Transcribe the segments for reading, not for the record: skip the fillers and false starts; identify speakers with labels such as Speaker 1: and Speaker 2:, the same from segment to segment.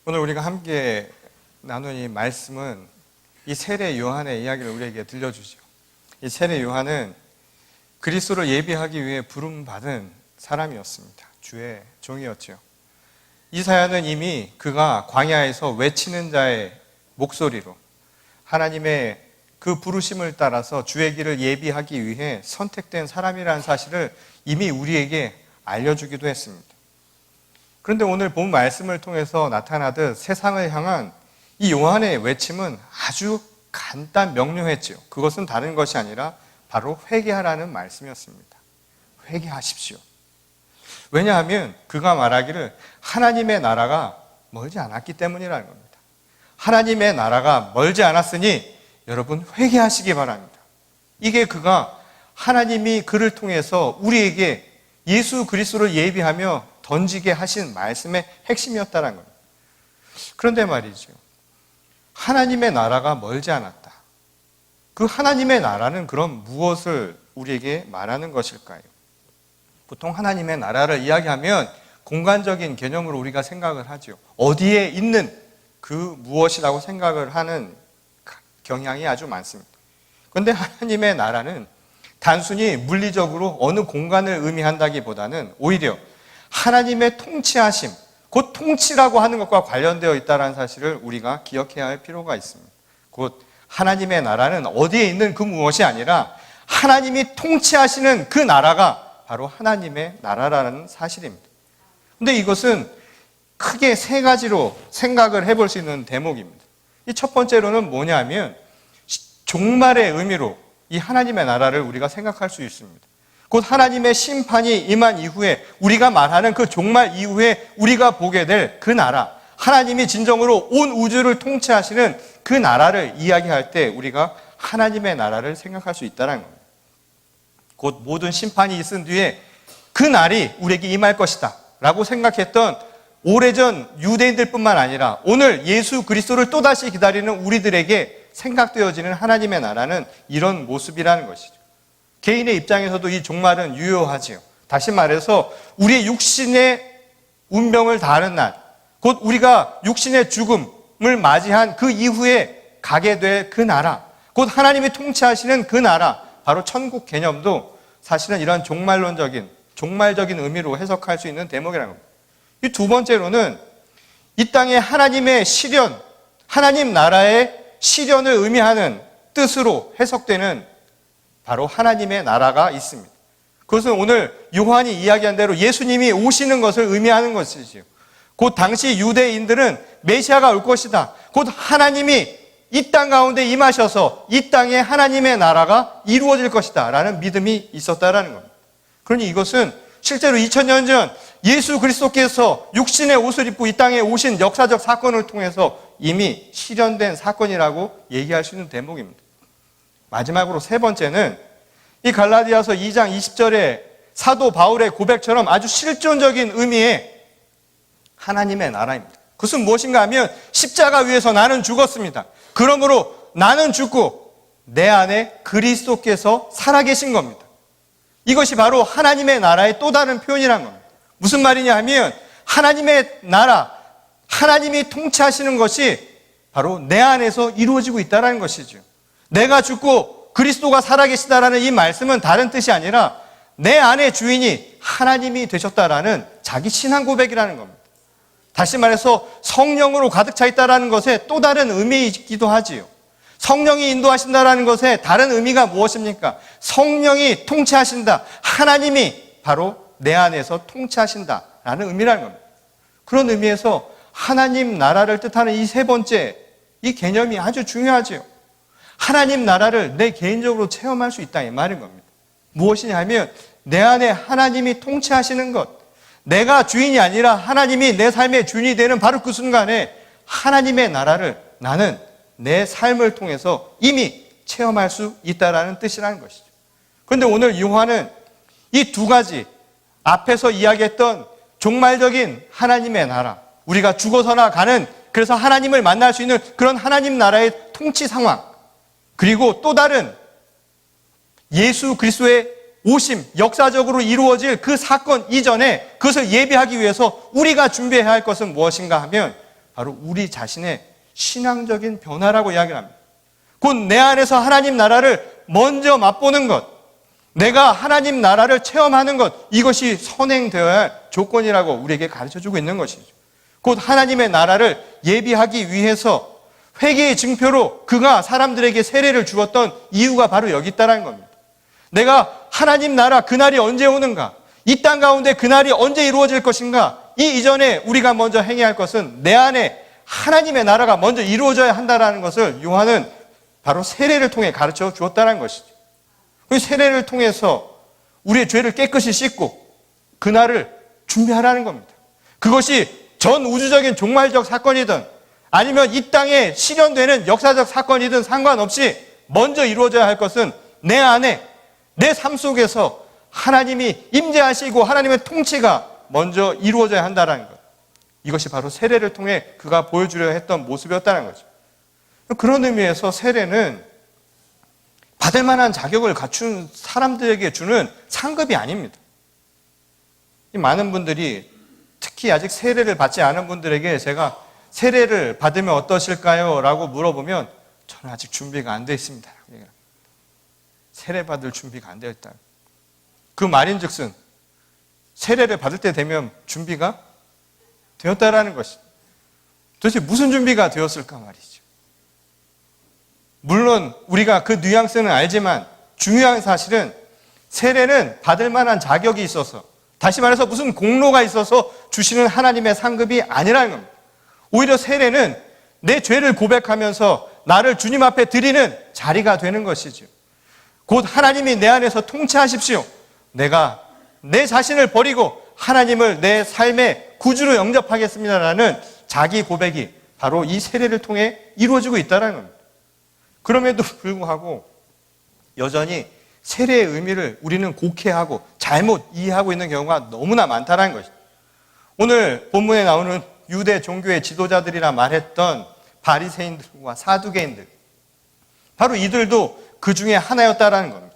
Speaker 1: 오늘 우리가 함께 나눈 이 말씀은 이 세례 요한의 이야기를 우리에게 들려주죠. 이 세례 요한은 그리스도를 예비하기 위해 부름받은 사람이었습니다. 주의 종이었죠. 이사야는 이미 그가 광야에서 외치는 자의 목소리로 하나님의 그 부르심을 따라서 주의 길을 예비하기 위해 선택된 사람이라는 사실을 이미 우리에게 알려주기도 했습니다. 그런데 오늘 본 말씀을 통해서 나타나듯 세상을 향한 이 요한의 외침은 아주 간단 명료했죠. 그것은 다른 것이 아니라 바로 회개하라는 말씀이었습니다. 회개하십시오. 왜냐하면 그가 말하기를 하나님의 나라가 멀지 않았기 때문이라는 겁니다. 하나님의 나라가 멀지 않았으니 여러분 회개하시기 바랍니다. 이게 그가 하나님이 그를 통해서 우리에게 예수 그리스도를 예비하며 던지게 하신 말씀의 핵심이었다는 겁니다. 그런데 말이죠. 하나님의 나라가 멀지 않았다. 그 하나님의 나라는 그럼 무엇을 우리에게 말하는 것일까요? 보통 하나님의 나라를 이야기하면 공간적인 개념으로 우리가 생각을 하죠. 어디에 있는 그 무엇이라고 생각을 하는 경향이 아주 많습니다. 그런데 하나님의 나라는 단순히 물리적으로 어느 공간을 의미한다기보다는 오히려 하나님의 통치하심, 곧 통치라고 하는 것과 관련되어 있다는 사실을 우리가 기억해야 할 필요가 있습니다. 곧 하나님의 나라는 어디에 있는 그 무엇이 아니라 하나님이 통치하시는 그 나라가 바로 하나님의 나라라는 사실입니다. 그런데 이것은 크게 세 가지로 생각을 해볼 수 있는 대목입니다. 이 첫 번째로는 뭐냐면 종말의 의미로 이 하나님의 나라를 우리가 생각할 수 있습니다. 곧 하나님의 심판이 임한 이후에 우리가 말하는 그 종말 이후에 우리가 보게 될 그 나라, 하나님이 진정으로 온 우주를 통치하시는 그 나라를 이야기할 때 우리가 하나님의 나라를 생각할 수 있다는 겁니다. 곧 모든 심판이 있은 뒤에 그 날이 우리에게 임할 것이다 라고 생각했던 오래전 유대인들뿐만 아니라 오늘 예수 그리스도를 또다시 기다리는 우리들에게 생각되어지는 하나님의 나라는 이런 모습이라는 것이죠. 개인의 입장에서도 이 종말은 유효하지요. 다시 말해서 우리의 육신의 운명을 다하는 날, 곧 우리가 육신의 죽음을 맞이한 그 이후에 가게 될 그 나라, 곧 하나님이 통치하시는 그 나라, 바로 천국 개념도 사실은 이런 종말적인 의미로 해석할 수 있는 대목이라는 겁니다. 이 두 번째로는 이 땅에 하나님의 시련, 하나님 나라의 시련을 의미하는 뜻으로 해석되는 바로 하나님의 나라가 있습니다. 그것은 오늘 요한이 이야기한 대로 예수님이 오시는 것을 의미하는 것이지요. 곧 당시 유대인들은 메시아가 올 것이다. 곧 하나님이 이 땅 가운데 임하셔서 이 땅에 하나님의 나라가 이루어질 것이다 라는 믿음이 있었다라는 겁니다. 그러니 이것은 실제로 2000년 전 예수 그리스도께서 육신의 옷을 입고 이 땅에 오신 역사적 사건을 통해서 이미 실현된 사건이라고 얘기할 수 있는 대목입니다. 마지막으로 세 번째는 이 갈라디아서 2장 20절에 사도 바울의 고백처럼 아주 실존적인 의미의 하나님의 나라입니다. 그것은 무엇인가 하면 십자가 위에서 나는 죽었습니다. 그러므로 나는 죽고 내 안에 그리스도께서 살아계신 겁니다. 이것이 바로 하나님의 나라의 또 다른 표현이란 겁니다. 무슨 말이냐 하면 하나님의 나라, 하나님이 통치하시는 것이 바로 내 안에서 이루어지고 있다는 것이죠. 내가 죽고 그리스도가 살아계시다라는 이 말씀은 다른 뜻이 아니라 내 안의 주인이 하나님이 되셨다라는 자기 신앙 고백이라는 겁니다. 다시 말해서 성령으로 가득 차 있다라는 것에 또 다른 의미이기도 하지요. 성령이 인도하신다라는 것에 다른 의미가 무엇입니까? 성령이 통치하신다. 하나님이 바로 내 안에서 통치하신다라는 의미라는 겁니다. 그런 의미에서 하나님 나라를 뜻하는 이 세 번째 이 개념이 아주 중요하지요. 하나님 나라를 내 개인적으로 체험할 수 있다 이 말인 겁니다. 무엇이냐 하면 내 안에 하나님이 통치하시는 것, 내가 주인이 아니라 하나님이 내 삶의 주인이 되는 바로 그 순간에 하나님의 나라를 나는 내 삶을 통해서 이미 체험할 수 있다는 뜻이라는 것이죠. 그런데 오늘 요한은 이 두 가지 앞에서 이야기했던 종말적인 하나님의 나라, 우리가 죽어서나 가는 그래서 하나님을 만날 수 있는 그런 하나님 나라의 통치 상황, 그리고 또 다른 예수 그리스도의 오심, 역사적으로 이루어질 그 사건 이전에 그것을 예비하기 위해서 우리가 준비해야 할 것은 무엇인가 하면 바로 우리 자신의 신앙적인 변화라고 이야기를 합니다. 곧 내 안에서 하나님 나라를 먼저 맛보는 것, 내가 하나님 나라를 체험하는 것, 이것이 선행되어야 할 조건이라고 우리에게 가르쳐주고 있는 것이죠. 곧 하나님의 나라를 예비하기 위해서 회개의 증표로 그가 사람들에게 세례를 주었던 이유가 바로 여기 있다는 겁니다. 내가 하나님 나라 그날이 언제 오는가, 이 땅 가운데 그날이 언제 이루어질 것인가, 이 이전에 우리가 먼저 행해야 할 것은 내 안에 하나님의 나라가 먼저 이루어져야 한다는 것을 요한은 바로 세례를 통해 가르쳐 주었다는 것이죠. 그 세례를 통해서 우리의 죄를 깨끗이 씻고 그날을 준비하라는 겁니다. 그것이 전 우주적인 종말적 사건이든 아니면 이 땅에 실현되는 역사적 사건이든 상관없이 먼저 이루어져야 할 것은 내 안에, 내 삶 속에서 하나님이 임재하시고 하나님의 통치가 먼저 이루어져야 한다는 것. 이것이 바로 세례를 통해 그가 보여주려 했던 모습이었다는 거죠. 그런 의미에서 세례는 받을 만한 자격을 갖춘 사람들에게 주는 상급이 아닙니다. 많은 분들이 특히 아직 세례를 받지 않은 분들에게 제가 세례를 받으면 어떠실까요? 라고 물어보면 저는 아직 준비가 안 되어 있습니다. 세례 받을 준비가 안 되어 있다. 그 말인즉슨 세례를 받을 때 되면 준비가 되었다라는 것이 도대체 무슨 준비가 되었을까 말이죠. 물론 우리가 그 뉘앙스는 알지만 중요한 사실은 세례는 받을 만한 자격이 있어서, 다시 말해서 무슨 공로가 있어서 주시는 하나님의 상급이 아니라는 겁니다. 오히려 세례는 내 죄를 고백하면서 나를 주님 앞에 드리는 자리가 되는 것이죠. 곧 하나님이 내 안에서 통치하십시오. 내가 내 자신을 버리고 하나님을 내 삶의 구주로 영접하겠습니다라는 자기 고백이 바로 이 세례를 통해 이루어지고 있다는 겁니다. 그럼에도 불구하고 여전히 세례의 의미를 우리는 곡해하고 잘못 이해하고 있는 경우가 너무나 많다는 것이죠. 오늘 본문에 나오는 유대 종교의 지도자들이라 말했던 바리새인들과 사두개인들, 바로 이들도 그 중에 하나였다라는 겁니다.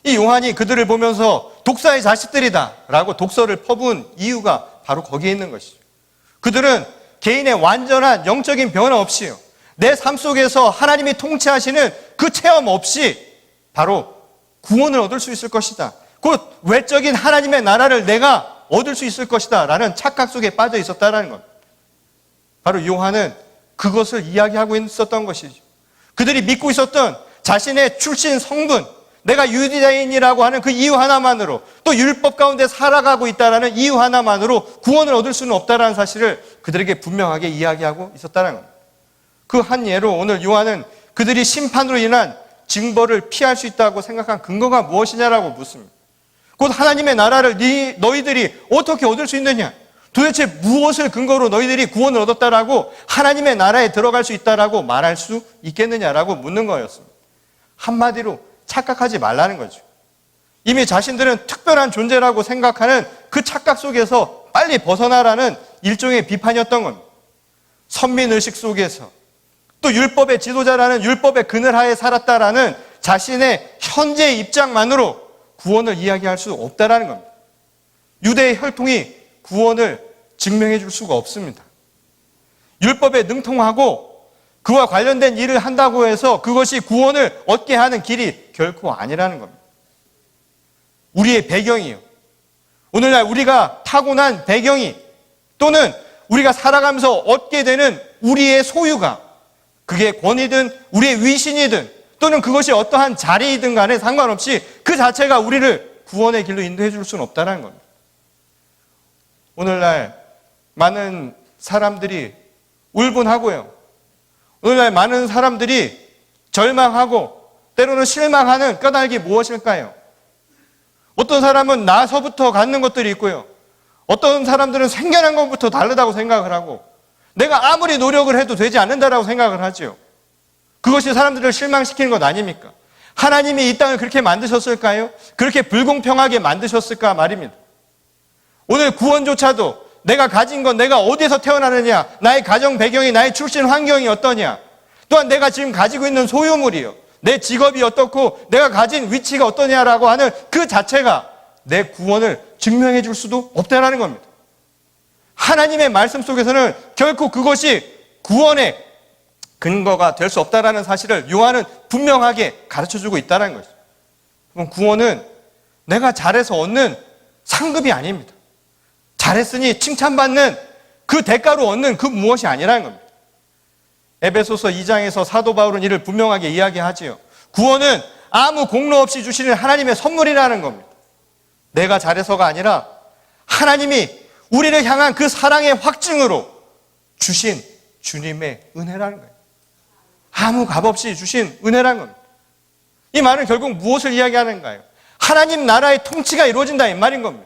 Speaker 1: 이 요한이 그들을 보면서 독사의 자식들이다 라고 독서를 퍼부은 이유가 바로 거기에 있는 것이죠. 그들은 개인의 완전한 영적인 변화 없이요, 내 삶 속에서 하나님이 통치하시는 그 체험 없이 바로 구원을 얻을 수 있을 것이다, 곧 외적인 하나님의 나라를 내가 얻을 수 있을 것이다 라는 착각 속에 빠져 있었다는 것. 바로 요한은 그것을 이야기하고 있었던 것이죠. 그들이 믿고 있었던 자신의 출신 성분, 내가 유대인이라고 하는 그 이유 하나만으로, 또 율법 가운데 살아가고 있다는 이유 하나만으로 구원을 얻을 수는 없다는 사실을 그들에게 분명하게 이야기하고 있었다는 겁니다. 그 한 예로 오늘 요한은 그들이 심판으로 인한 징벌을 피할 수 있다고 생각한 근거가 무엇이냐라고 묻습니다. 곧 하나님의 나라를 너희들이 어떻게 얻을 수 있느냐, 도대체 무엇을 근거로 너희들이 구원을 얻었다라고 하나님의 나라에 들어갈 수 있다라고 말할 수 있겠느냐라고 묻는 거였습니다. 한마디로 착각하지 말라는 거죠. 이미 자신들은 특별한 존재라고 생각하는 그 착각 속에서 빨리 벗어나라는 일종의 비판이었던 겁니다. 선민의식 속에서 또 율법의 지도자라는 율법의 그늘하에 살았다라는 자신의 현재의 입장만으로 구원을 이야기할 수 없다라는 겁니다. 유대의 혈통이 구원을 증명해 줄 수가 없습니다. 율법에 능통하고 그와 관련된 일을 한다고 해서 그것이 구원을 얻게 하는 길이 결코 아니라는 겁니다. 우리의 배경이요, 오늘날 우리가 타고난 배경이, 또는 우리가 살아가면서 얻게 되는 우리의 소유가, 그게 권위든 우리의 위신이든 또는 그것이 어떠한 자리이든 간에 상관없이 그 자체가 우리를 구원의 길로 인도해 줄 수는 없다는 겁니다. 오늘날 많은 사람들이 울분하고요, 오늘날 많은 사람들이 절망하고 때로는 실망하는 까닭이 무엇일까요? 어떤 사람은 나서부터 갖는 것들이 있고요, 어떤 사람들은 생겨난 것부터 다르다고 생각을 하고 내가 아무리 노력을 해도 되지 않는다라고 생각을 하죠. 그것이 사람들을 실망시키는 것 아닙니까? 하나님이 이 땅을 그렇게 만드셨을까요? 그렇게 불공평하게 만드셨을까 말입니다. 오늘 구원조차도 내가 가진 건, 내가 어디에서 태어나느냐, 나의 가정 배경이, 나의 출신 환경이 어떠냐, 또한 내가 지금 가지고 있는 소유물이요, 내 직업이 어떻고 내가 가진 위치가 어떠냐라고 하는 그 자체가 내 구원을 증명해 줄 수도 없다라는 겁니다. 하나님의 말씀 속에서는 결코 그것이 구원의 근거가 될 수 없다는 사실을 요한은 분명하게 가르쳐주고 있다는 것이죠. 그럼 구원은 내가 잘해서 얻는 상급이 아닙니다. 잘했으니 칭찬받는 그 대가로 얻는 그 무엇이 아니라는 겁니다. 에베소서 2장에서 사도 바울은 이를 분명하게 이야기하지요. 구원은 아무 공로 없이 주시는 하나님의 선물이라는 겁니다. 내가 잘해서가 아니라 하나님이 우리를 향한 그 사랑의 확증으로 주신 주님의 은혜라는 거예요. 아무 값없이 주신 은혜라는 겁니다. 이 말은 결국 무엇을 이야기하는가요? 하나님 나라의 통치가 이루어진다 이 말인 겁니다.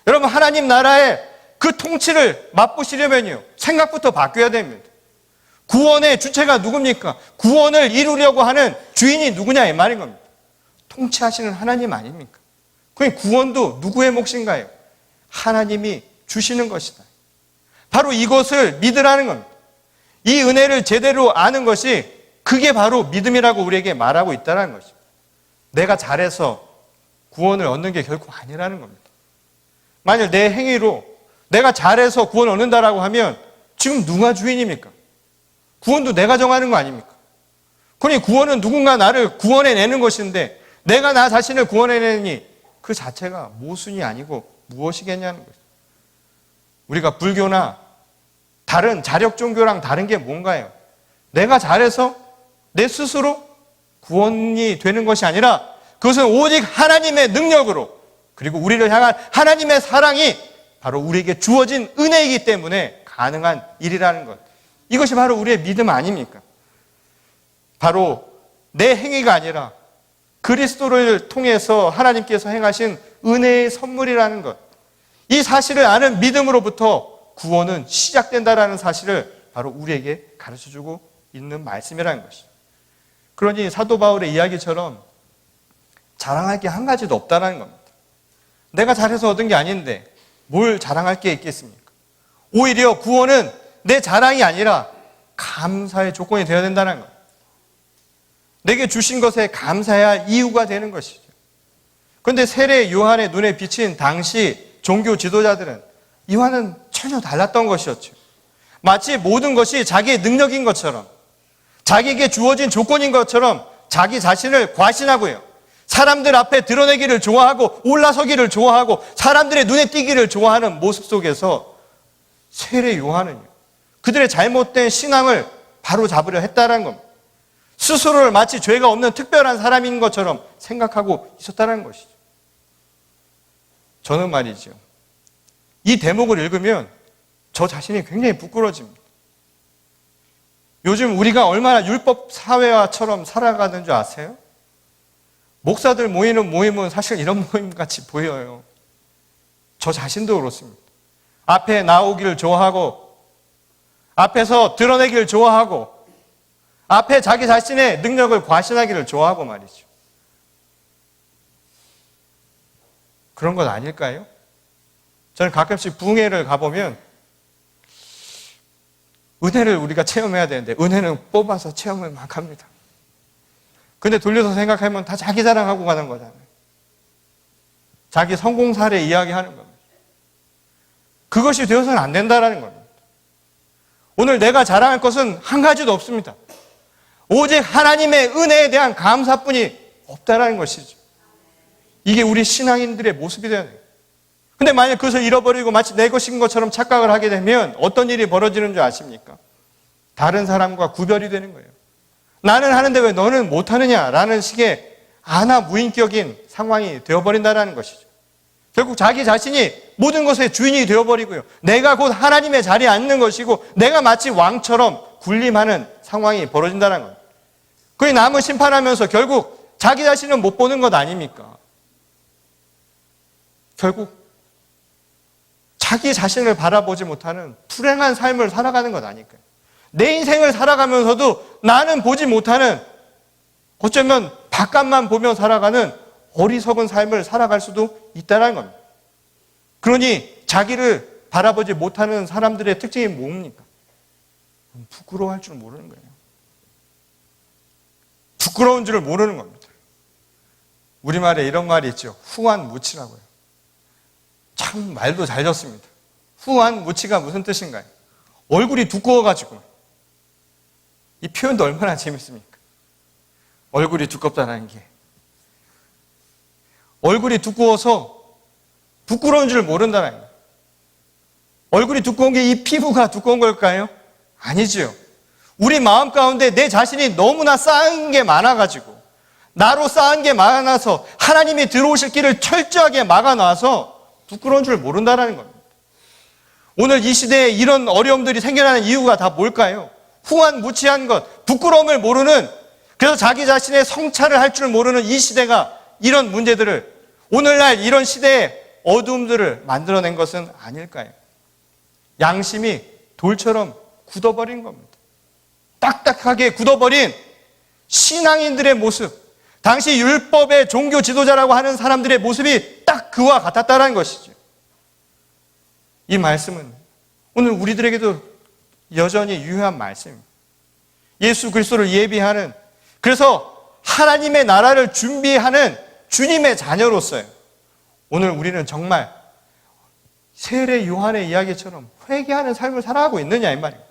Speaker 1: 여러분, 하나님 나라의 그 통치를 맛보시려면요, 생각부터 바뀌어야 됩니다. 구원의 주체가 누굽니까? 구원을 이루려고 하는 주인이 누구냐 이 말인 겁니다. 통치하시는 하나님 아닙니까? 그럼 구원도 누구의 몫인가요? 하나님이 주시는 것이다. 바로 이것을 믿으라는 겁니다. 이 은혜를 제대로 아는 것이 그게 바로 믿음이라고 우리에게 말하고 있다는 것이죠. 내가 잘해서 구원을 얻는 게 결코 아니라는 겁니다. 만일 내 행위로 내가 잘해서 구원을 얻는다라고 하면 지금 누가 주인입니까? 구원도 내가 정하는 거 아닙니까? 그러니 구원은 누군가 나를 구원해내는 것인데 내가 나 자신을 구원해내니 그 자체가 모순이 아니고 무엇이겠냐는 거죠. 우리가 불교나 다른 자력 종교랑 다른 게 뭔가요? 내가 잘해서 내 스스로 구원이 되는 것이 아니라 그것은 오직 하나님의 능력으로 그리고 우리를 향한 하나님의 사랑이 바로 우리에게 주어진 은혜이기 때문에 가능한 일이라는 것. 이것이 바로 우리의 믿음 아닙니까? 바로 내 행위가 아니라 그리스도를 통해서 하나님께서 행하신 은혜의 선물이라는 것. 이 사실을 아는 믿음으로부터 구원은 시작된다라는 사실을 바로 우리에게 가르쳐주고 있는 말씀이라는 것이죠. 그러니 사도 바울의 이야기처럼 자랑할 게 한 가지도 없다는 겁니다. 내가 잘해서 얻은 게 아닌데 뭘 자랑할 게 있겠습니까? 오히려 구원은 내 자랑이 아니라 감사의 조건이 되어야 된다는 거예요. 내게 주신 것에 감사해야 할 이유가 되는 것이죠. 그런데 세례 요한의 눈에 비친 당시 종교 지도자들은 이와는 전혀 달랐던 것이었죠. 마치 모든 것이 자기의 능력인 것처럼 자기에게 주어진 조건인 것처럼 자기 자신을 과신하고요. 사람들 앞에 드러내기를 좋아하고 올라서기를 좋아하고 사람들의 눈에 띄기를 좋아하는 모습 속에서 세례 요한은요, 그들의 잘못된 신앙을 바로잡으려 했다는 겁니다. 스스로를 마치 죄가 없는 특별한 사람인 것처럼 생각하고 있었다는 것이죠. 저는 말이죠, 이 대목을 읽으면 저 자신이 굉장히 부끄러워집니다. 요즘 우리가 얼마나 율법 사회화처럼 살아가는 줄 아세요? 목사들 모이는 모임은 사실 이런 모임 같이 보여요. 저 자신도 그렇습니다. 앞에 나오기를 좋아하고 앞에서 드러내기를 좋아하고 앞에 자기 자신의 능력을 과신하기를 좋아하고 말이죠. 그런 건 아닐까요? 저는 가끔씩 부흥회를 가보면 은혜를 우리가 체험해야 되는데 은혜는 뽑아서 체험을 막 합니다. 근데 돌려서 생각하면 다 자기 자랑하고 가는 거잖아요. 자기 성공 사례 이야기하는 겁니다. 그것이 되어서는 안 된다는 겁니다. 오늘 내가 자랑할 것은 한 가지도 없습니다. 오직 하나님의 은혜에 대한 감사뿐이 없다는 것이죠. 이게 우리 신앙인들의 모습이 되어야 돼요. 근데 만약 그것을 잃어버리고 마치 내 것인 것처럼 착각을 하게 되면 어떤 일이 벌어지는 줄 아십니까? 다른 사람과 구별이 되는 거예요. 나는 하는데 왜 너는 못하느냐라는 식의 아나무인격인 상황이 되어버린다는 것이죠. 결국 자기 자신이 모든 것의 주인이 되어버리고요. 내가 곧 하나님의 자리에 앉는 것이고 내가 마치 왕처럼 군림하는 상황이 벌어진다는 겁니다. 그게 남을 심판하면서 결국 자기 자신은 못 보는 것 아닙니까? 결국 자기 자신을 바라보지 못하는 불행한 삶을 살아가는 것 아닐까요? 내 인생을 살아가면서도 나는 보지 못하는, 어쩌면 바깥만 보며 살아가는 어리석은 삶을 살아갈 수도 있다는 겁니다. 그러니 자기를 바라보지 못하는 사람들의 특징이 뭡니까? 부끄러워할 줄 모르는 거예요. 부끄러운 줄을 모르는 겁니다. 우리말에 이런 말이 있죠. 후한무치라고요. 참 말도 잘 졌습니다. 후한 무치가 무슨 뜻인가요? 얼굴이 두꺼워가지고. 이 표현도 얼마나 재밌습니까? 얼굴이 두껍다는 게. 얼굴이 두꺼워서 부끄러운 줄 모른다는 거예요. 얼굴이 두꺼운 게 이 피부가 두꺼운 걸까요? 아니지요. 우리 마음 가운데 내 자신이 너무나 쌓은 게 많아가지고, 나로 쌓은 게 많아서 하나님이 들어오실 길을 철저하게 막아놔서 부끄러운 줄 모른다는 겁니다. 오늘 이 시대에 이런 어려움들이 생겨나는 이유가 다 뭘까요? 후한 무치한 것, 부끄러움을 모르는, 그래서 자기 자신의 성찰을 할 줄 모르는 이 시대가 이런 문제들을, 오늘날 이런 시대의 어두움들을 만들어낸 것은 아닐까요? 양심이 돌처럼 굳어버린 겁니다. 딱딱하게 굳어버린 신앙인들의 모습, 당시 율법의 종교 지도자라고 하는 사람들의 모습이 딱 그와 같았다는 것이죠. 이 말씀은 오늘 우리들에게도 여전히 유효한 말씀입니다. 예수 그리스도를 예비하는, 그래서 하나님의 나라를 준비하는 주님의 자녀로서요, 오늘 우리는 정말 세례 요한의 이야기처럼 회개하는 삶을 살아가고 있느냐 이 말이에요.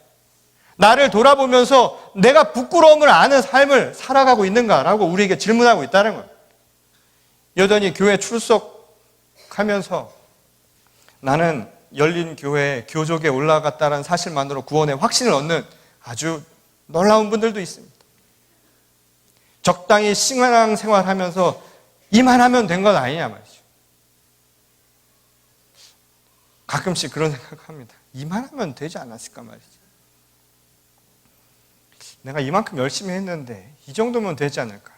Speaker 1: 나를 돌아보면서 내가 부끄러움을 아는 삶을 살아가고 있는가라고 우리에게 질문하고 있다는 거예요. 여전히 교회 출석하면서 나는 열린 교회 교족에 올라갔다는 사실만으로 구원의 확신을 얻는 아주 놀라운 분들도 있습니다. 적당히 신앙생활하면서 이만하면 된 건 아니냐 말이죠. 가끔씩 그런 생각합니다. 이만하면 되지 않았을까 말이죠. 내가 이만큼 열심히 했는데 이 정도면 되지 않을까?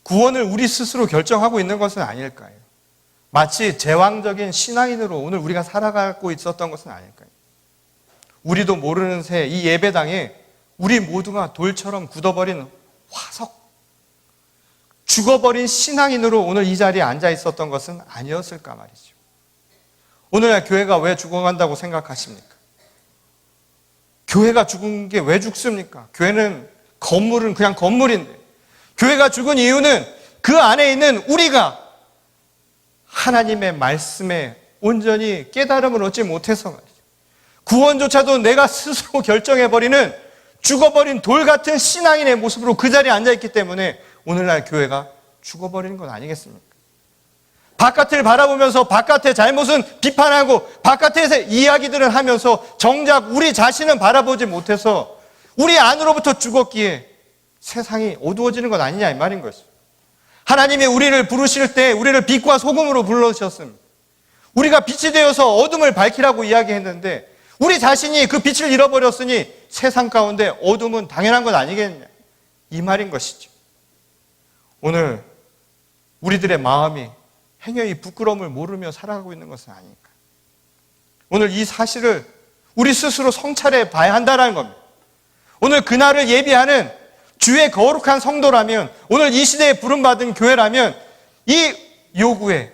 Speaker 1: 구원을 우리 스스로 결정하고 있는 것은 아닐까요? 마치 제왕적인 신앙인으로 오늘 우리가 살아가고 있었던 것은 아닐까요? 우리도 모르는 새 이 예배당에 우리 모두가 돌처럼 굳어버린 화석, 죽어버린 신앙인으로 오늘 이 자리에 앉아 있었던 것은 아니었을까 말이죠. 오늘날 교회가 왜 죽어간다고 생각하십니까? 교회가 죽은 게 왜 죽습니까? 교회는 건물은 그냥 건물인데, 교회가 죽은 이유는 그 안에 있는 우리가 하나님의 말씀에 온전히 깨달음을 얻지 못해서 말이죠. 구원조차도 내가 스스로 결정해버리는 죽어버린 돌 같은 신앙인의 모습으로 그 자리에 앉아있기 때문에 오늘날 교회가 죽어버리는 건 아니겠습니까? 바깥을 바라보면서 바깥의 잘못은 비판하고 바깥에서 이야기들을 하면서 정작 우리 자신은 바라보지 못해서 우리 안으로부터 죽었기에 세상이 어두워지는 것 아니냐 이 말인 것이죠. 하나님이 우리를 부르실 때 우리를 빛과 소금으로 불러주셨습니다. 우리가 빛이 되어서 어둠을 밝히라고 이야기했는데 우리 자신이 그 빛을 잃어버렸으니 세상 가운데 어둠은 당연한 것 아니겠냐 이 말인 것이죠. 오늘 우리들의 마음이 행여히 부끄러움을 모르며 살아가고 있는 것은 아닐까. 오늘 이 사실을 우리 스스로 성찰해 봐야 한다는 겁니다. 오늘 그날을 예비하는 주의 거룩한 성도라면, 오늘 이 시대에 부름받은 교회라면 이 요구에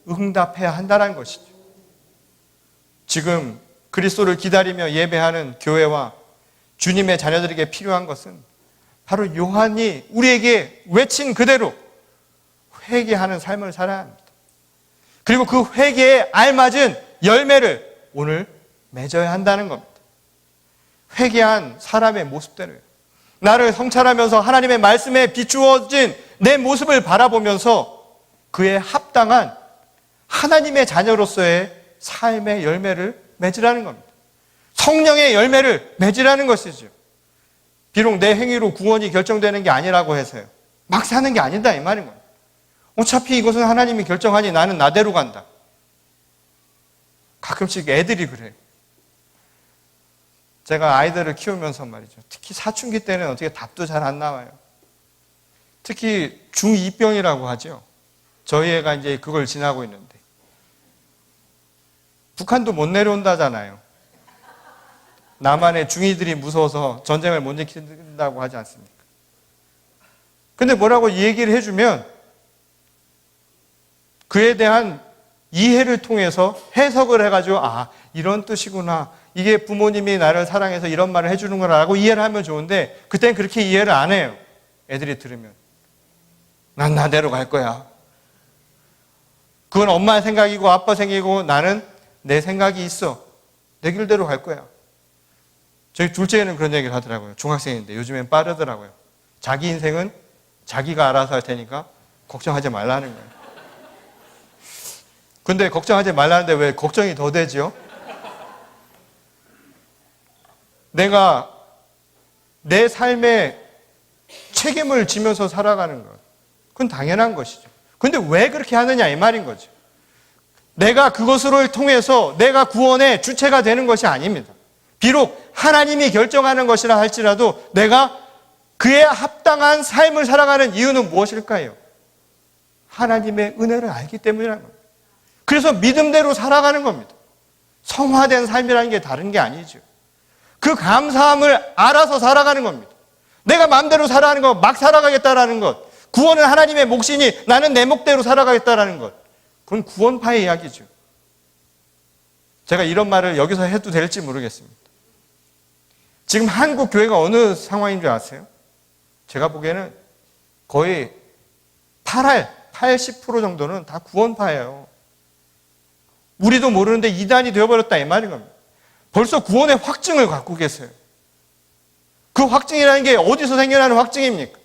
Speaker 1: 응답해야 한다는 것이죠. 지금 그리스도를 기다리며 예배하는 교회와 주님의 자녀들에게 필요한 것은 바로 요한이 우리에게 외친 그대로 회개하는 삶을 살아야 합니다. 그리고 그 회개에 알맞은 열매를 오늘 맺어야 한다는 겁니다. 회개한 사람의 모습대로요. 나를 성찰하면서 하나님의 말씀에 비추어진 내 모습을 바라보면서 그에 합당한 하나님의 자녀로서의 삶의 열매를 맺으라는 겁니다. 성령의 열매를 맺으라는 것이죠. 비록 내 행위로 구원이 결정되는 게 아니라고 해서요, 막 사는 게 아니다 이 말인 겁니다. 어차피 이것은 하나님이 결정하니 나는 나대로 간다. 가끔씩 애들이 그래요. 제가 아이들을 키우면서 말이죠, 특히 사춘기 때는 어떻게 답도 잘 안 나와요. 특히 중2병이라고 하죠. 저희 애가 이제 그걸 지나고 있는데 북한도 못 내려온다잖아요. 남한의 중이들이 무서워서 전쟁을 못 일으킨다고 하지 않습니까? 근데 뭐라고 얘기를 해주면 그에 대한 이해를 통해서 해석을 해가지고 아, 이런 뜻이구나. 이게 부모님이 나를 사랑해서 이런 말을 해주는 거라고 이해를 하면 좋은데 그때는 그렇게 이해를 안 해요. 애들이 들으면. 난 나대로 갈 거야. 그건 엄마의 생각이고 아빠 생각이고 나는 내 생각이 있어. 내 길대로 갈 거야. 저희 둘째는 그런 얘기를 하더라고요. 중학생인데 요즘엔 빠르더라고요. 자기 인생은 자기가 알아서 할 테니까 걱정하지 말라는 거예요. 근데 걱정하지 말라는데 왜 걱정이 더 되죠? 내가 내 삶에 책임을 지면서 살아가는 것, 그건 당연한 것이죠. 근데 왜 그렇게 하느냐 이 말인 거죠. 내가 그것을 통해서 내가 구원의 주체가 되는 것이 아닙니다. 비록 하나님이 결정하는 것이라 할지라도 내가 그에 합당한 삶을 살아가는 이유는 무엇일까요? 하나님의 은혜를 알기 때문이라는 겁니다. 그래서 믿음대로 살아가는 겁니다. 성화된 삶이라는 게 다른 게 아니죠. 그 감사함을 알아서 살아가는 겁니다. 내가 마음대로 살아가는 것, 막 살아가겠다라는 것, 구원은 하나님의 몫이니 나는 내 몫대로 살아가겠다라는 것, 그건 구원파의 이야기죠. 제가 이런 말을 여기서 해도 될지 모르겠습니다. 지금 한국 교회가 어느 상황인 줄 아세요? 제가 보기에는 거의 80% 정도는 다 구원파예요. 우리도 모르는데 이단이 되어버렸다 이 말인 겁니다. 벌써 구원의 확증을 갖고 계세요. 그 확증이라는 게 어디서 생겨나는 확증입니까?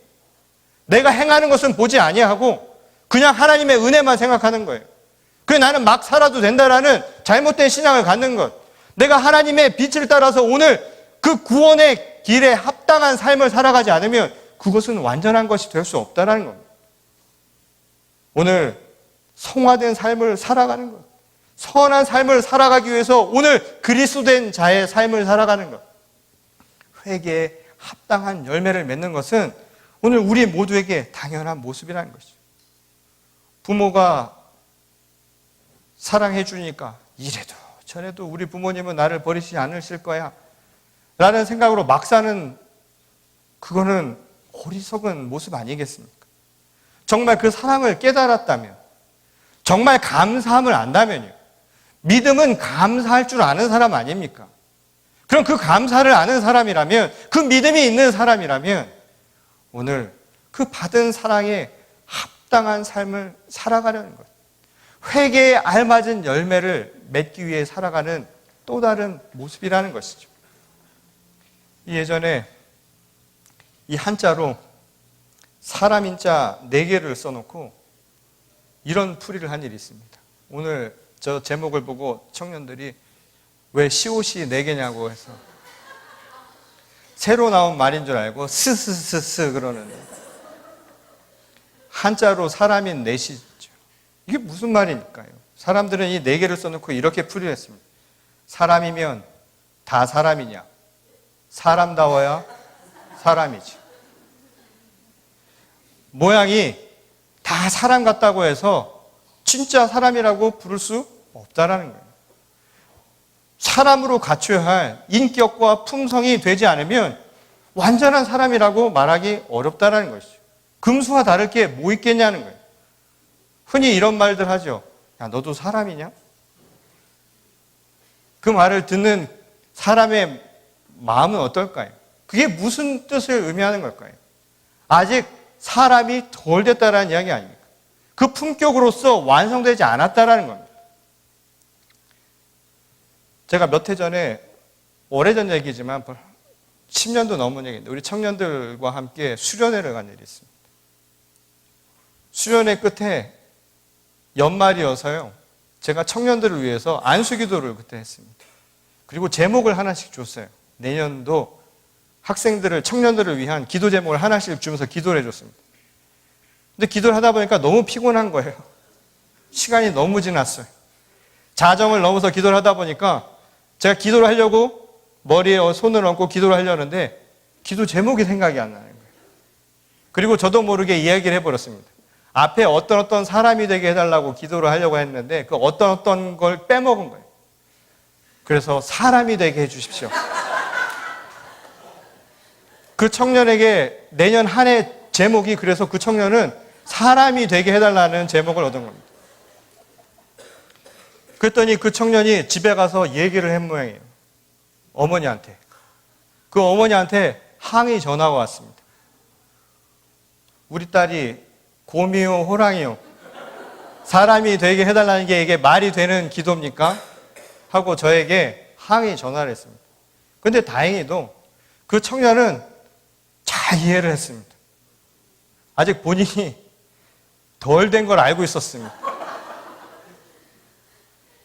Speaker 1: 내가 행하는 것은 보지 아니하고 그냥 하나님의 은혜만 생각하는 거예요. 그래 나는 막 살아도 된다라는 잘못된 신앙을 갖는 것. 내가 하나님의 빛을 따라서 오늘 그 구원의 길에 합당한 삶을 살아가지 않으면 그것은 완전한 것이 될 수 없다는 겁니다. 오늘 성화된 삶을 살아가는 것, 선한 삶을 살아가기 위해서 오늘 그리스도된 자의 삶을 살아가는 것, 회개에 합당한 열매를 맺는 것은 오늘 우리 모두에게 당연한 모습이라는 것이죠. 부모가 사랑해 주니까 이래도 저래도 우리 부모님은 나를 버리지 않으실 거야 라는 생각으로 막 사는, 그거는 어리석은 모습 아니겠습니까? 정말 그 사랑을 깨달았다면, 정말 감사함을 안다면요, 믿음은 감사할 줄 아는 사람 아닙니까? 그럼 그 감사를 아는 사람이라면, 그 믿음이 있는 사람이라면 오늘 그 받은 사랑에 합당한 삶을 살아가려는 것, 회개에 알맞은 열매를 맺기 위해 살아가는 또 다른 모습이라는 것이죠. 예전에 이 한자로 사람인자 4개를 써놓고 이런 풀이를 한 일이 있습니다. 오늘 저 제목을 보고 청년들이 왜 시옷이 4개냐고 해서 새로 나온 말인 줄 알고 스스스스 그러는, 한자로 사람인 넷이죠. 이게 무슨 말일까요? 사람들은 이 4개를 써놓고 이렇게 풀이를 했습니다. 사람이면 다 사람이냐? 사람다워야 사람이지. 모양이 다 사람 같다고 해서 진짜 사람이라고 부를 수 없다라는 거예요. 사람으로 갖춰야 할 인격과 품성이 되지 않으면 완전한 사람이라고 말하기 어렵다라는 것이죠. 금수와 다를 게 뭐 있겠냐는 거예요. 흔히 이런 말들 하죠. 야, 너도 사람이냐? 그 말을 듣는 사람의 마음은 어떨까요? 그게 무슨 뜻을 의미하는 걸까요? 아직 사람이 덜 됐다라는 이야기 아닙니까? 그 품격으로서 완성되지 않았다라는 겁니다. 제가 몇 해 전에, 오래전 얘기지만 10년도 넘은 얘기인데 우리 청년들과 함께 수련회를 간 일이 있습니다. 수련회 끝에 연말이어서요, 제가 청년들을 위해서 안수기도를 그때 했습니다. 그리고 제목을 하나씩 줬어요. 내년도 학생들을, 청년들을 위한 기도 제목을 하나씩 주면서 기도를 해줬습니다. 근데 기도를 하다 보니까 너무 피곤한 거예요. 시간이 너무 지났어요. 자정을 넘어서 기도를 하다 보니까 제가 기도를 하려고 머리에 손을 얹고 기도를 하려는데 기도 제목이 생각이 안 나는 거예요. 그리고 저도 모르게 이야기를 해버렸습니다. 앞에 어떤 사람이 되게 해달라고 기도를 하려고 했는데 그 어떤 걸 빼먹은 거예요. 그래서 사람이 되게 해주십시오. 그 청년에게 내년 한 해 제목이, 그래서 그 청년은 사람이 되게 해달라는 제목을 얻은 겁니다. 그랬더니 그 청년이 집에 가서 얘기를 한 모양이에요. 어머니한테. 그 어머니한테 항의 전화가 왔습니다. 우리 딸이 곰이요 호랑이요 사람이 되게 해달라는 게 이게 말이 되는 기도입니까? 하고 저에게 항의 전화를 했습니다. 근데 다행히도 그 청년은 잘 이해를 했습니다. 아직 본인이 덜 된 걸 알고 있었습니다.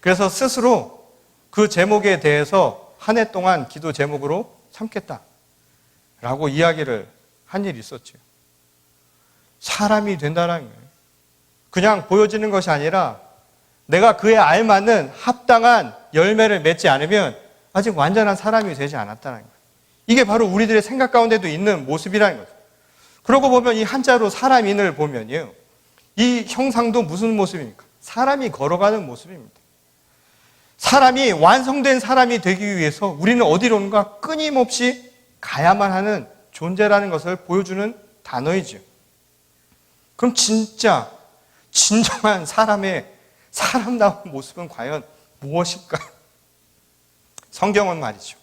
Speaker 1: 그래서 스스로 그 제목에 대해서 한 해 동안 기도 제목으로 삼겠다라고 이야기를 한 일이 있었죠. 사람이 된다는 거예요. 그냥 보여지는 것이 아니라 내가 그에 알맞는 합당한 열매를 맺지 않으면 아직 완전한 사람이 되지 않았다는 거예요. 이게 바로 우리들의 생각 가운데도 있는 모습이라는 거죠. 그러고 보면 이 한자로 사람인을 보면요, 이 형상도 무슨 모습입니까? 사람이 걸어가는 모습입니다. 사람이 완성된 사람이 되기 위해서 우리는 어디론가 끊임없이 가야만 하는 존재라는 것을 보여주는 단어이죠. 그럼 진짜 진정한 사람의 사람다운 모습은 과연 무엇일까요? 성경은 말이죠,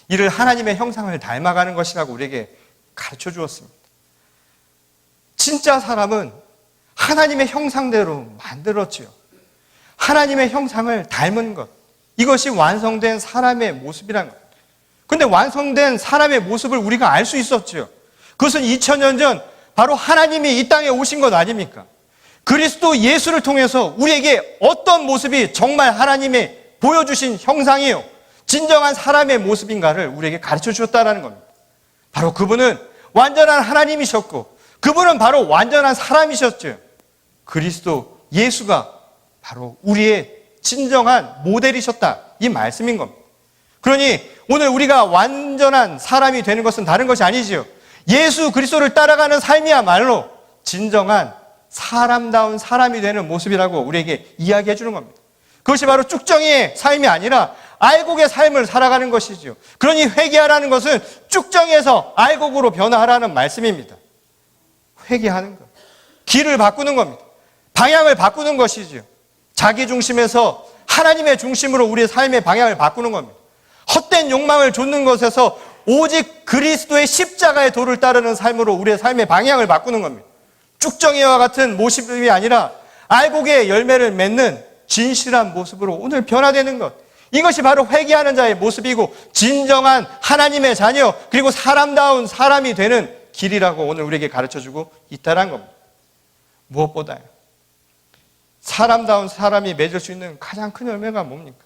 Speaker 1: 이를 하나님의 형상을 닮아가는 것이라고 우리에게 가르쳐 주었습니다. 진짜 사람은 하나님의 형상대로 만들었지요. 하나님의 형상을 닮은 것, 이것이 완성된 사람의 모습이라는 것. 근데 완성된 사람의 모습을 우리가 알 수 있었죠. 그것은 2000년 전 바로 하나님이 이 땅에 오신 것 아닙니까? 그리스도 예수를 통해서 우리에게 어떤 모습이 정말 하나님의 보여주신 형상이요, 진정한 사람의 모습인가를 우리에게 가르쳐 주셨다는 겁니다. 바로 그분은 완전한 하나님이셨고 그분은 바로 완전한 사람이셨죠. 그리스도 예수가 바로 우리의 진정한 모델이셨다, 이 말씀인 겁니다. 그러니 오늘 우리가 완전한 사람이 되는 것은 다른 것이 아니지요. 예수 그리스도를 따라가는 삶이야말로 진정한 사람다운 사람이 되는 모습이라고 우리에게 이야기해 주는 겁니다. 그것이 바로 쭉정이의 삶이 아니라 알곡의 삶을 살아가는 것이지요. 그러니 회개하라는 것은 쭉정이에서 알곡으로 변화하라는 말씀입니다. 회개하는 것, 길을 바꾸는 겁니다. 방향을 바꾸는 것이지요. 자기 중심에서 하나님의 중심으로 우리의 삶의 방향을 바꾸는 겁니다. 헛된 욕망을 좇는 것에서 오직 그리스도의 십자가의 도를 따르는 삶으로 우리의 삶의 방향을 바꾸는 겁니다. 쭉정이와 같은 모습이 아니라 알곡의 열매를 맺는 진실한 모습으로 오늘 변화되는 것, 이것이 바로 회개하는 자의 모습이고 진정한 하나님의 자녀, 그리고 사람다운 사람이 되는 길이라고 오늘 우리에게 가르쳐주고 있다는 겁니다. 무엇보다요, 사람다운 사람이 맺을 수 있는 가장 큰 열매가 뭡니까?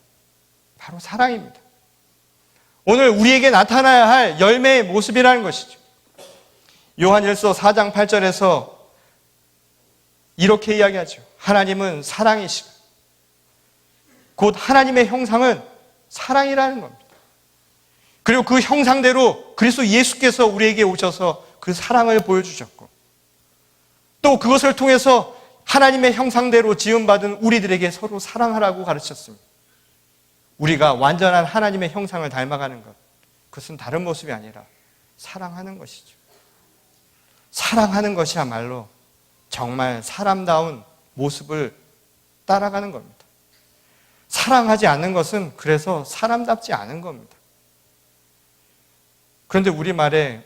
Speaker 1: 바로 사랑입니다. 오늘 우리에게 나타나야 할 열매의 모습이라는 것이죠. 요한일서 4장 8절에서 이렇게 이야기하죠. 하나님은 사랑이시고 곧 하나님의 형상은 사랑이라는 겁니다. 그리고 그 형상대로 그리스도 예수께서 우리에게 오셔서 그 사랑을 보여주셨고, 또 그것을 통해서 하나님의 형상대로 지음받은 우리들에게 서로 사랑하라고 가르쳤습니다. 우리가 완전한 하나님의 형상을 닮아가는 것, 그것은 다른 모습이 아니라 사랑하는 것이죠. 사랑하는 것이야말로 정말 사람다운 모습을 따라가는 겁니다. 사랑하지 않는 것은 그래서 사람답지 않은 겁니다. 그런데 우리말에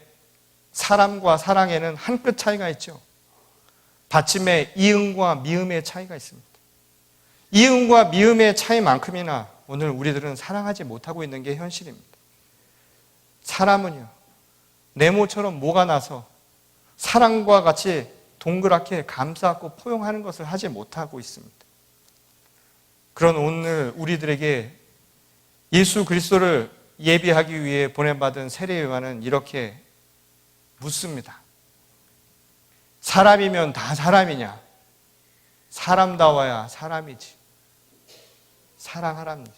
Speaker 1: 사람과 사랑에는 한 끗 차이가 있죠. 받침의 이응과 미음의 차이가 있습니다. 이응과 미음의 차이만큼이나 오늘 우리들은 사랑하지 못하고 있는 게 현실입니다. 사람은요, 네모처럼 모가 나서 사랑과 같이 동그랗게 감싸고 포용하는 것을 하지 못하고 있습니다. 그런 오늘 우리들에게 예수 그리스도를 예비하기 위해 보내받은 세례 요한은 이렇게 묻습니다. 사람이면 다 사람이냐? 사람다워야 사람이지. 사랑하랍니다.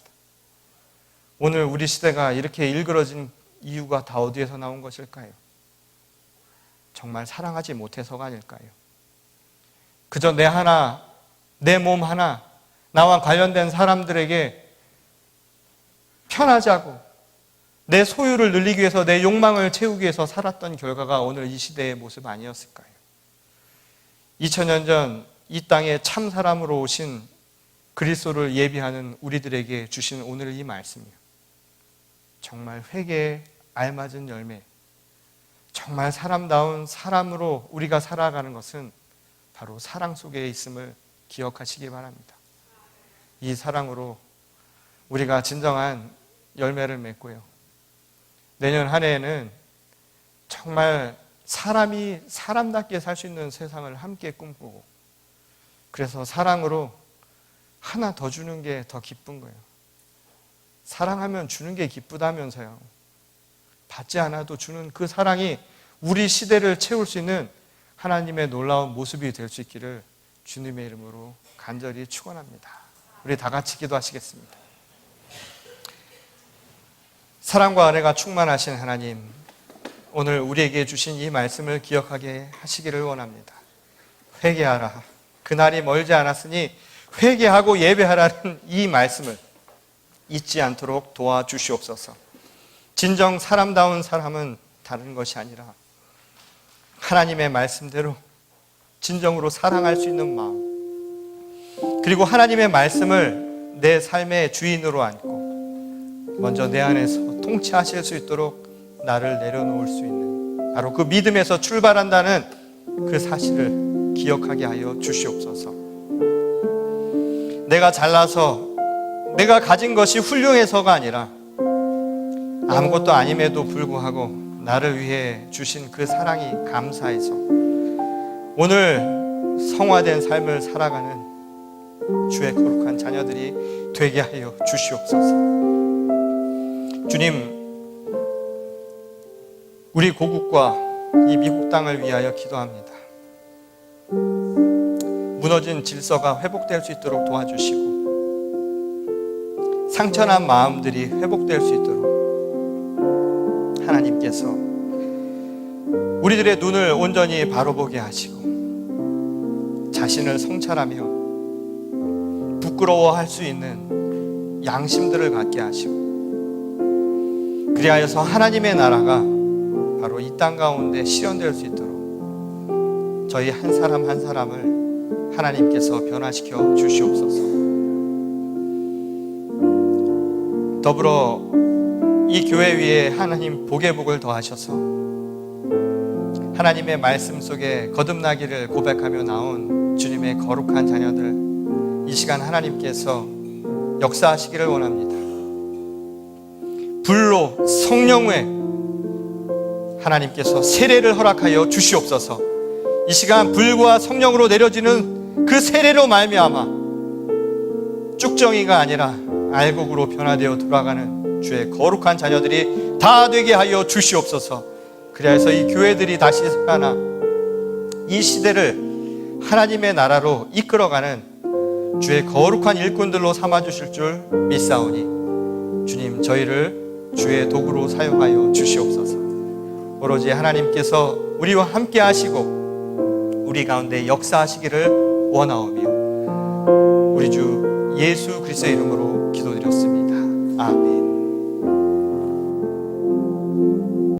Speaker 1: 오늘 우리 시대가 이렇게 일그러진 이유가 다 어디에서 나온 것일까요? 정말 사랑하지 못해서가 아닐까요? 그저 내 하나, 내 몸 하나, 나와 관련된 사람들에게 편하자고 내 소유를 늘리기 위해서, 내 욕망을 채우기 위해서 살았던 결과가 오늘 이 시대의 모습 아니었을까요? 2000년 전 이 땅에 참 사람으로 오신 그리스도를 예비하는 우리들에게 주신 오늘 이 말씀이요, 정말 회개에 알맞은 열매, 정말 사람다운 사람으로 우리가 살아가는 것은 바로 사랑 속에 있음을 기억하시기 바랍니다. 이 사랑으로 우리가 진정한 열매를 맺고요. 내년 한 해에는 정말 사람이 사람답게 살 수 있는 세상을 함께 꿈꾸고, 그래서 사랑으로 하나 더 주는 게 더 기쁜 거예요. 사랑하면 주는 게 기쁘다면서요. 받지 않아도 주는 그 사랑이 우리 시대를 채울 수 있는 하나님의 놀라운 모습이 될 수 있기를 주님의 이름으로 간절히 축원합니다. 우리 다 같이 기도하시겠습니다. 사랑과 은혜가 충만하신 하나님, 오늘 우리에게 주신 이 말씀을 기억하게 하시기를 원합니다. 회개하라. 그날이 멀지 않았으니 회개하고 예배하라는 이 말씀을 잊지 않도록 도와주시옵소서. 진정 사람다운 사람은 다른 것이 아니라 하나님의 말씀대로 진정으로 사랑할 수 있는 마음, 그리고 하나님의 말씀을 내 삶의 주인으로 안고 먼저 내 안에서 통치하실 수 있도록 나를 내려놓을 수 있는, 바로 그 믿음에서 출발한다는 그 사실을 기억하게 하여 주시옵소서. 내가 잘나서 내가 가진 것이 훌륭해서가 아니라 아무것도 아님에도 불구하고 나를 위해 주신 그 사랑이 감사해서 오늘 성화된 삶을 살아가는 주의 거룩한 자녀들이 되게 하여 주시옵소서. 주님, 우리 고국과 이 미국 땅을 위하여 기도합니다. 무너진 질서가 회복될 수 있도록 도와주시고, 상처난 마음들이 회복될 수 있도록 하나님께서 우리들의 눈을 온전히 바라보게 하시고, 자신을 성찰하며 부끄러워할 수 있는 양심들을 갖게 하시고, 그리하여서 하나님의 나라가 바로 이 땅 가운데 실현될 수 있도록 저희 한 사람 한 사람을 하나님께서 변화시켜 주시옵소서. 더불어 이 교회 위에 하나님 복의 복을 더하셔서 하나님의 말씀 속에 거듭나기를 고백하며 나온 주님의 거룩한 자녀들, 이 시간 하나님께서 역사하시기를 원합니다. 불로 성령의 하나님께서 세례를 허락하여 주시옵소서. 이 시간 불과 성령으로 내려지는 그 세례로 말미암아 쭉정이가 아니라 알곡으로 변화되어 돌아가는 주의 거룩한 자녀들이 다 되게 하여 주시옵소서. 그래서 이 교회들이 다시 살아나 이 시대를 하나님의 나라로 이끌어가는 주의 거룩한 일꾼들로 삼아주실 줄 믿사오니 주님, 저희를 주의 도구로 사용하여 주시옵소서. 오로지 하나님께서 우리와 함께 하시고 우리 가운데 역사하시기를 원하오며 우리 주 예수 그리스도의 이름으로 기도드렸습니다. 아멘.